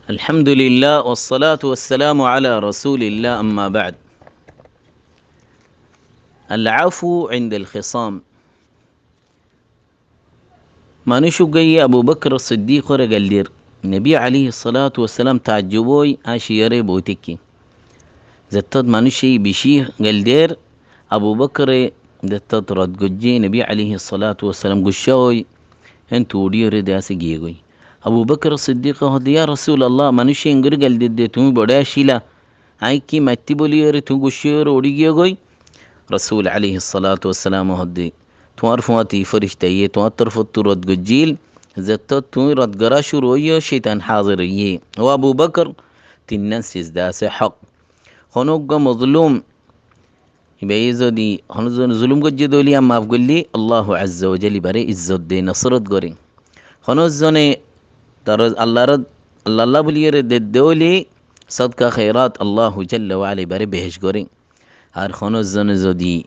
الحمد لله والصلاة والسلام على رسول الله أما بعد. العفو عند الخصام. ما نشوقي أبو بكر الصديق رجل النبي عليه الصلاة والسلام تعجبوي أشيري بوتكي زتد ما نشي بشيه قلدير أبو بكر زتد رد قجي نبي عليه الصلاة والسلام قشوي انتو دير داسي جيغوي أبو بكر الصديق هدي يا رسول الله ما نشي انقر قلدير تمي بدا شيلا هايكي ماتبو لير تنقشير وديجيغوي رسول عليه الصلاة والسلام هدي توارفواتي فرشتي تواترفت رد قجيل زتت توي رد قراشو رويو شيطان حاضرية وأبو بكر تننسيز داس حق خنوق مظلوم يبيزو دي خنوق ظلوم قد جدولي أما أفقل لي الله عز وجل بري الزد دي نصرت قرين خنوق زوني ترز الله رد الله بلي رد الدولي صدق خيرات الله جل وعلا بري بهش قرين هر خنوق زوني زودي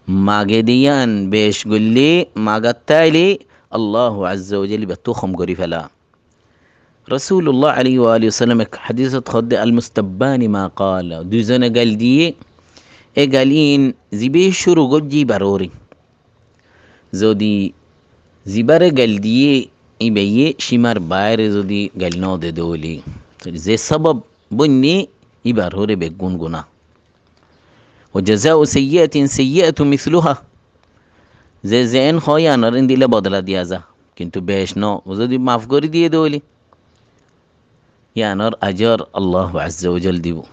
ماجديان بيش قل لي ماجتالي الله عز وجل بتوخم قري فلا رسول الله عليه وآله وسلم حديثة خد المستبان ما قال دوزنا قال دي قالين زي شروع قجي بروري زودي زبر قال دي يبي شمار باير زودي قال نو دولي زي سبب بني يبروري بيقون قنا وجزاء سيئة سيئة مثلها زين خويا نرندي لبدلا ديازا كنتو بيش نو وزودي مافقوري دي دولي يا نار أجر الله عز وجل ديبو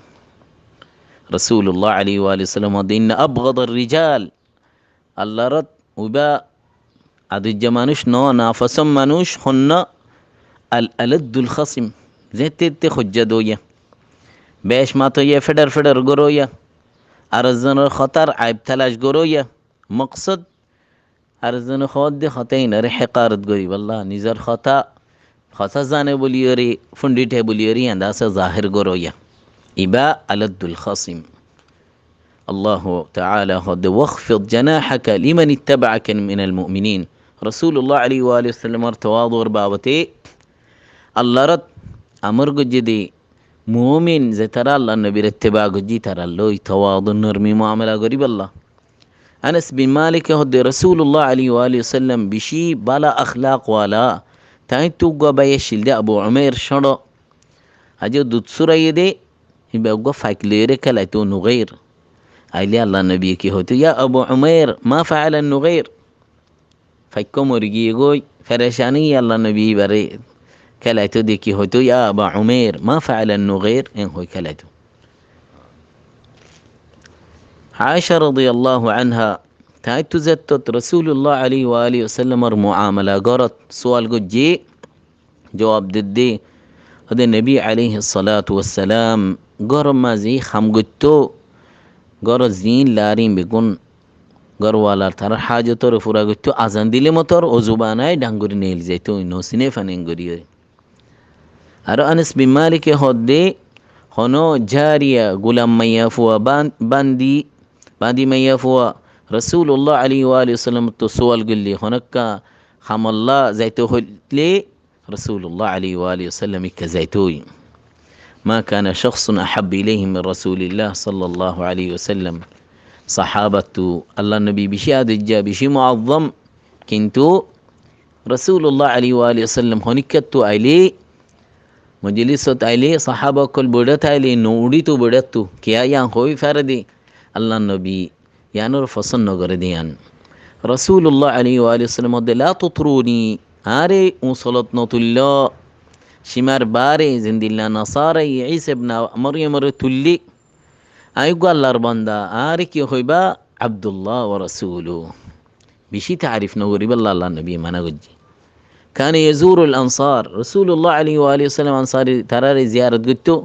رسول الله عليه وآله وسلم إن أبغض الرجال الله رد وبا عدو الجمانوش نو نافسم منوش خنا الألد الخصم زيت خجدويا بيش ما تو فدر قرويا أرزن خطر عيب تلاش قرويا مقصد أرزن خود خطين ريح قارد قري والله نزر خطا زانه بوليوري فنديته بوليوري انداس ظاهر قرويا إباء ألد الخصم الله تعالى خد واخفض جناحك لمن اتبعك من المؤمنين رسول الله عليه وآله وسلم ارتواض وربابتي الله رد أمر جدي مؤمن زي ترى الله النبي اتباع جدي ترى الله تواضع نرمي معاملة قريب الله أنس بن مالك هدي رسول الله عليه وآله وسلم بشي بلا أخلاق ولا تاين توقع بيشيل ده أبو عمير شرع هجو دوت سورة يدي يبقى وقفك ليرك لا نغير أيلي الله النبي كي هدي يا أبو عمير ما فعل النغير فكم رجيغوي فرشاني الله النبي بري كلايتو دي كي هدي يا أبو عمير ما فعل النغير إن هو كلايتو عائشة رضي الله عنها تايتو زتت رسول الله عليه وآله وسلم معاملة قرط سؤال قد جي جواب ددي هذا النبي عليه الصلاة والسلام قرم ما زي خم قدتو قرط زين لارين بيقون قروالا ترى حاجة ترى فرا قدتو أزان دي لمطر وزباناي دانقر نيل زيتو إنو سنفن انقريو هذا أنس بن مالك هدي هنو جارية غلام ميافوا باندي ميافوا رسول الله عليه وآله وسلم السؤال قل لي هناك خم الله زيتوه لي رسول الله عليه وآله وسلم كزيتوي ما كان شخص أحب إليه من رسول الله صلى الله عليه وسلم صحابة الله النبي بشي أدجا بشي معظم كنتو رسول الله عليه وآله وسلم هنكتو عليه مجلسات عليه صحابة كل بدت عليه نوريتو بدتو كيا يان خوي فردي الله النبي يعني رفصن نغرديان رسول الله عليه وآله وسلم لا تطروني آري وصلتنا الله شمار باري زند الله نصاري عيسى ابن مريم رتولي أيقوا الله رباندا آري كي خويبا عبد الله ورسوله بشي تعرف نوري بالله الله النبي ما نغجي كان يزور الأنصار رسول الله عليه وآله وسلم أنصاري ترى زيارة قلتو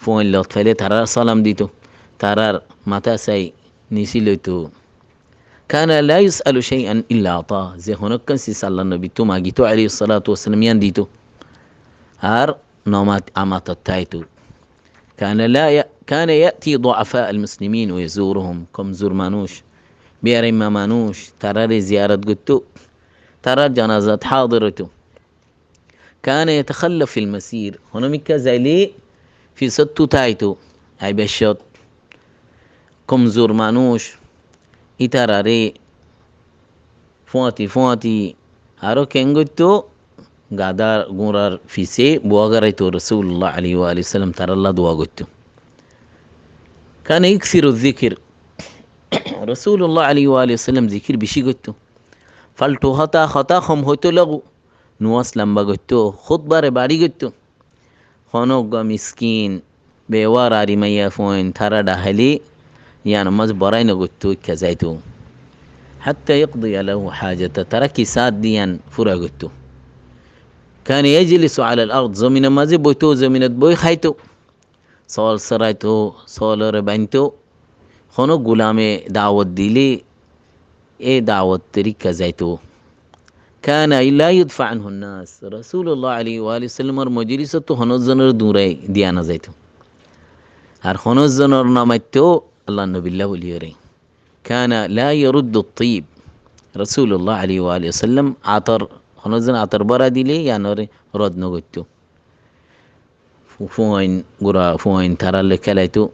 فوين لو تفلي ترى صلام ديتو ترى متى سي نسيلتو كان لا يسأل شيئا إلا أعطاه زي هناك كان سيسأل النبي تو ما جيتو عليه الصلاة والسلام ينديتو هار نومات أمات التايتو كان يأتي ضعفاء المسلمين ويزورهم كم زور مانوش بيري ما مانوش ترى زيارة قلتو ترى جنازات حاضرته كان يتخلف في المسير هنمك زيلي في ستو تايتو أي بشوت كمزور مانوش إتراري فواتي هارو كنغتو قادار غورار في سي بوغريتو رسول الله عليه وآله وسلم ترى الله دواغتو كان يكثر الذكر رسول الله عليه وآله وسلم ذكر بشي قتو فالتو خطا خم هتو لغو نواس لمبا قتو خطبة رباري قتو خانوغا مسكين بيوار آري ميا فوين ترى دهلي يعني مز براين قتو كزيتو حتى يقضي له حاجة تركي ساد ديان فرا قتو كان يجلس على الأرض زمن مازي بوتو زمن بوي خيتو صال سرايتو صال ربانتو خانو غلامي دعوت ديلي ايه دعوت تريكا زيتو كان لا يدفع عنه الناس رسول الله عليه وآله وسلم مجلسة هنوزنر دوري ديانا زيتو هر هنوزنر نامتو الله النبي الله وليري كان لا يرد الطيب رسول الله عليه وآله وسلم عطر هنوزن عطر برا ديلي يعني رد نغتو فوين قرا فوين ترى لكليتو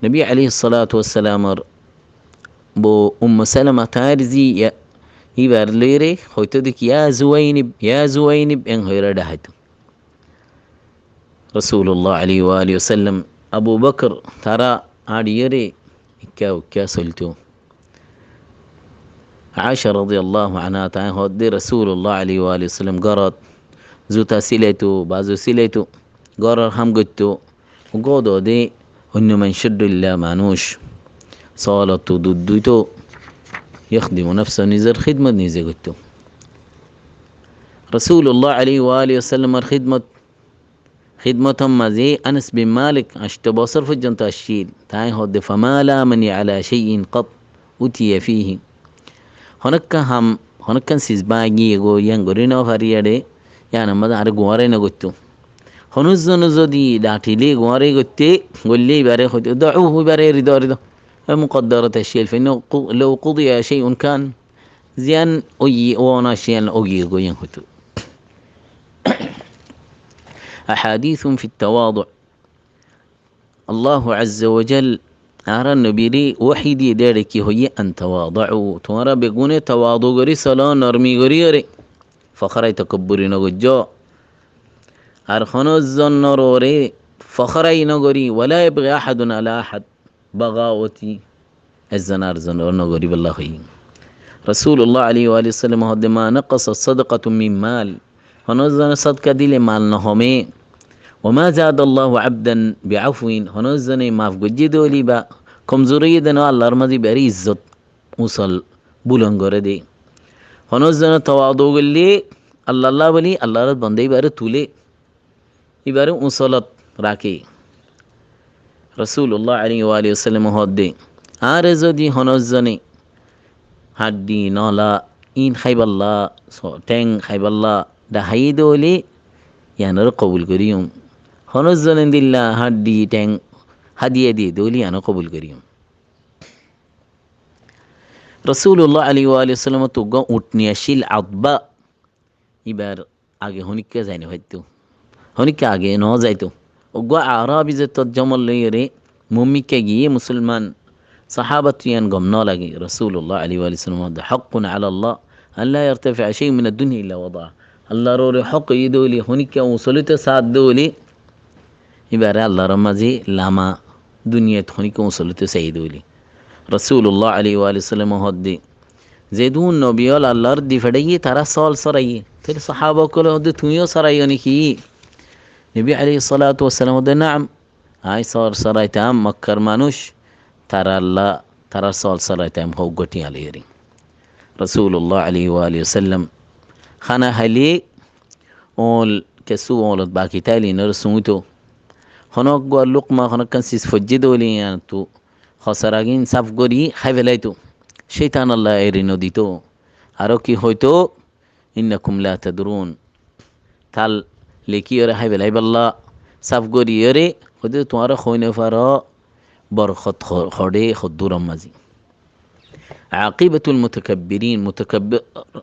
نبي عليه الصلاة والسلام بو أم سلمة تارزي يبار ليري خويتودك يا زوينب إن غير دهتو رسول الله عليه وآله وسلم أبو بكر ترى عادي يري كا سلتو عائشة رضي الله عنها تعالى رسول الله عليه وآله وسلم قرأت زوتا سيلتو بازو سيلتو قرر هم قلتو وقودو دي إنه من شد الله مانوش صالة ضدتو يخدم نفسه نزر خدمة نزقتو رسول الله عليه وآله وسلم خدمة مزي أنس بن مالك اشتبه صرف الجنة الشيل تعالى هود فما لا مني على شيء قط أتي فيه هناك سيزباجي يقول ينقرنا فريادي يعني ماذا على قوارنا قلتو هنوزو دي داتي لي قواري قلتي قل لي باري خد دعوه باري رضا مقدرة الشيء فإنه لو قضي شيء كان زين أجي وانا شيئا أجي قوين خدو أحاديث في التواضع الله عز وجل أرى النبي وحيدي دارك هي أن تواضعوا تمارا بيقوني تواضع غري صلاة نرمي غري فخري تكبري نغجو أرخنو الزنروري فخري نغري ولا يبغي أحد على أحد بغاوتي الزنار زنور نغري بالله خير رسول الله عليه وآله وسلم هذا ما نقص الصدقة من مال هنوزن صدقة دي لمال نهمي وما زاد الله عبدا بعفو هنوزن ما فقجي دولي با كمزوري دنو الله رمزي باري عزت وصل بولنگره دي هنوزن تواضو اللي الله ولي الله رد بندي بار تولي يبار وصلت راكي رسول الله عليه وآله وسلم هذا آرزو دي هنوزني هدي نالا این خیب الله تنگ خیب الله ده هی دولی یعنی رو قبول کریم هنوز زنند الله هدی تنگ هدیه دی دولی یعنی قبول کریم رسول الله علیه و آله وسلم تو گا اٹھنی شیل عضبا یبار آگه هنیک که زینو هدتو هنیک که آگه نو زیتو وگا عربی زتت جمل لیره ممی که گیه مسلمان صحابة قمنا لقي رسول الله عليه وآله وسلم هذا حق على الله أن لا يرتفع شيء من الدنيا إلا وضعه الله روري حق يدولي هنيك وصلت ساد دولي يبارة الله رمزي لما دنيا هنيك وصلت سيدولي رسول الله عليه وآله وسلم هذا زيدون نبيال الله ردي فدي ترى صال سري ترى صحابة كله هذا تميو سرياني كي نبي عليه الصلاة والسلام هذا نعم هاي صار سري تام مكر مانوش ترى الله ترى صال سري تام هو قتي عليه رسول الله عليه وآله وسلم خنا هلي اول كسو اول باقي تالي نرسموتو هناك قال لقمة هناك كان سيس فجدوا لي يعني تو خسراغين صف غوري خيفلايتو شيطان الله ايرينو ديتو اروكي هويتو انكم لا تدرون تال لكي يرى خيفلاي بالله صف غوري يري خود تمہارا خوينه فرا برخط خدي خدور مزي عاقبة المتكبرين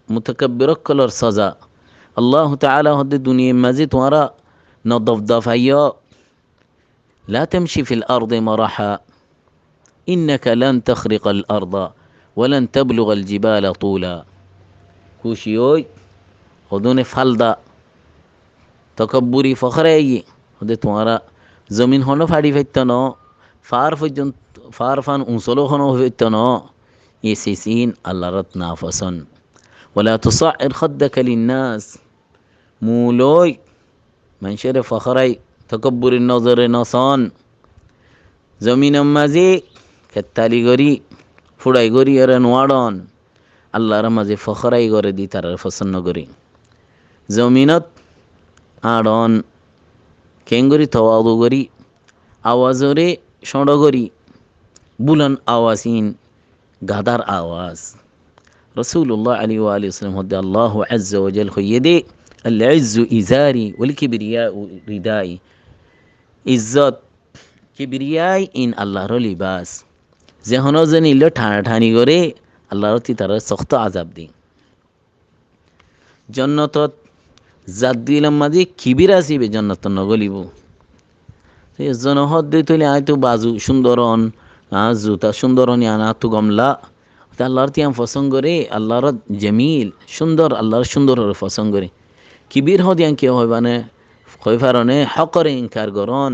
متكبر كلر سزا আল্লাহ তাআলা হদে দুনিয়ার মাঝে তোমারা ন দফদফাইয়া লা তামশি ফিল আরদি মারাহা ইন্নাকা লান তাখরিকাল আরদা ওয়ালান তাবলুগাল জিবালা তুলা। খুশি ওই হদনে ফালদা তকব্বুরি ফখরাই হদে তোমারা জমিন হনো ফাড়ি ফাইত ন ফার পর্যন্ত ফার ফান উঁচলো হনো হইত ন ইসিসিন আল্লাহর নাফসন ওয়ালা তুসাইর খাদ্দাকা লিন্নাস মূলই মানুষের ফখরাই তকব্বুরির নজরে নসন জমিনের মাঝে খেতালি গরি ফুড়াই গরি এর নোয়াডন আল্লাহর মাঝে ফখরাই করে দি তার পছন্দ করি জমিনত আড়ন কেঙ্গরি তওয়াদু করি আওয়াজরে সড় করি বুলন আওয়াজিন গাদার আওয়াজ রসুল্লাহ আলী আলাইহিস সালাম হদ্দে আল্লাহ আজ্জা ওয়াজাল হইয়ে দে আল ইজ্জু ইজারি ওয়াল কিবরিয়া রিদাই ইজ্জত কিবরিয়াই ইন আল্লাহর লিবাস যেহন যেন ইল্লো ঠানি করে আল্লাহর তি তার সখ্ত আজাব দি জন্নতত জাত দিলাম মাঝে কিবির আসিবে জন্নত নগলিব জনহদ দিয়ে তৈলে আয় তো বাজু সুন্দরন জুতা সুন্দরন আনা তো গমলা আল্লাহর তিয়াম পছন্দ করে আল্লাহর জমিল সুন্দর আল্লাহর সুন্দর পছন্দ করে কিবির হদিয়ান কেউ হয় মানে কইফারণে হকরে ইনকার গরন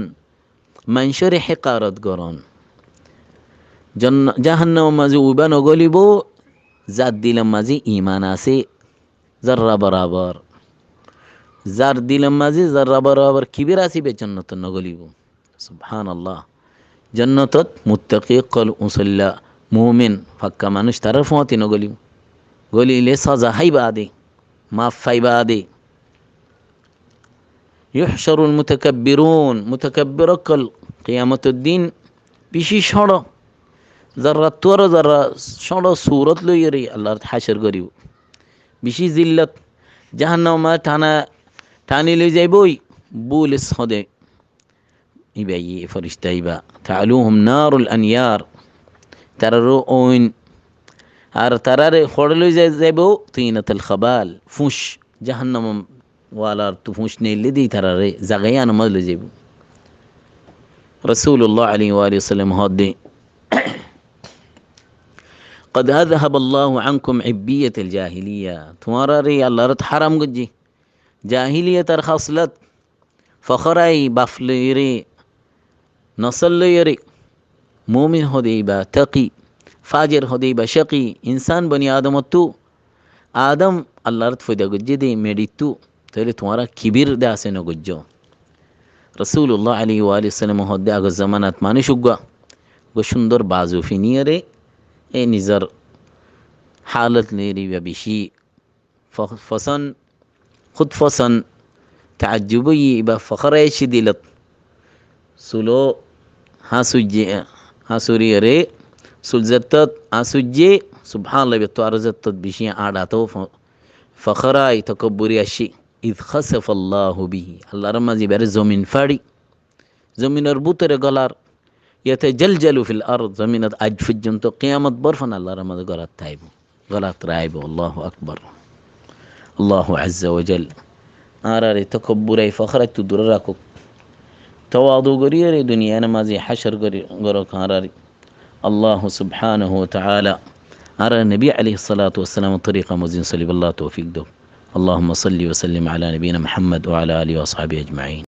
মানুষরে হেকারত গরন জাহান্নাম মাঝে উবা নগলিব জাত দিলাম মাঝে ইমান আছে জাররা বরাবর যার দিলাম মাঝে জাররা বরাবর কিবির আসিবে জন্নত নগলিব সুবহানাল্লাহ জন্নতত মুত্তাকি কল মুসল্লা মুমিন ফাক্কা মানুষ তার ফতি নগলিব গলিলে সাজা হাইবা আদে মাফ ফাইবা আদে ইউহশারুল মুতাকাব্বিরুন মুতাকাব্বিরকল কিয়ামতুদ্দিন বেশি সড় যারা তোর যারা সড় সুরত লইরে আল্লাহর হাসর করিব বেশি জিল্লত জাহান্নামা টানি লই যাইবই বুলিস হদে ইবাই ফরিস্তা ইবা তালুহুম নারুল আনিয়ার তারারও ওইন আর তারারে খড় লই যাইব তিনাতুল খাবাল ফুঁস জাহান্নাম ওয়ালার তু ফুঁস নেইলে দিই তারারে জাগাইয়া নামাজ লই যাইব রাসূলুল্লাহ আলাইহি ওয়া সাল্লাম হদে قد أذهب الله عنكم عبية الجاهلية تمارا ري الله رت حرام گجي جاهلية تر خصلت فخراي بفليري نصل يري مؤمن هديبا تقي فاجر هديبا شقي انسان بني آدم تو آدم الله رت فدا گجي دي ميدي تو تلي تمارا كبير داسه نو گجو رسول الله عليه وآله وسلم هدي اگ زمانات ماني شگا گو সুন্দর বাজু ফিনিয়ারে এই নিজের হালত নেরি বা বেশি ফসন খুদ ফসন তাজ্জুবই বা ফখরাইশি দিলত সুলো হাসুরি রে সুলজত্তত আসুজ্জে সুবহানাল্লাহ তো আরজত্তত বেশি আড়াতো ফখরাই তকব্বুরি আসি ইদ খাসাফাল্লাহু বিহি আল্লাহর মাঝে বের জমিন ফাড়ি জমিনের বুতরে গলার يتجلجل في الأرض زمينة أجفجن تو قيامة برفن الله رمض قرات تايب غلط رايب الله أكبر الله عز وجل آراري تكبري فخرت تدرركو تواضو قريري دنيا أنا مازي حشر قرق آراري الله سبحانه وتعالى أرى النبي عليه الصلاة والسلام طريقة مزين صلي بالله توفيق دو اللهم صل وسلم على نبينا محمد وعلى آله وأصحابه أجمعين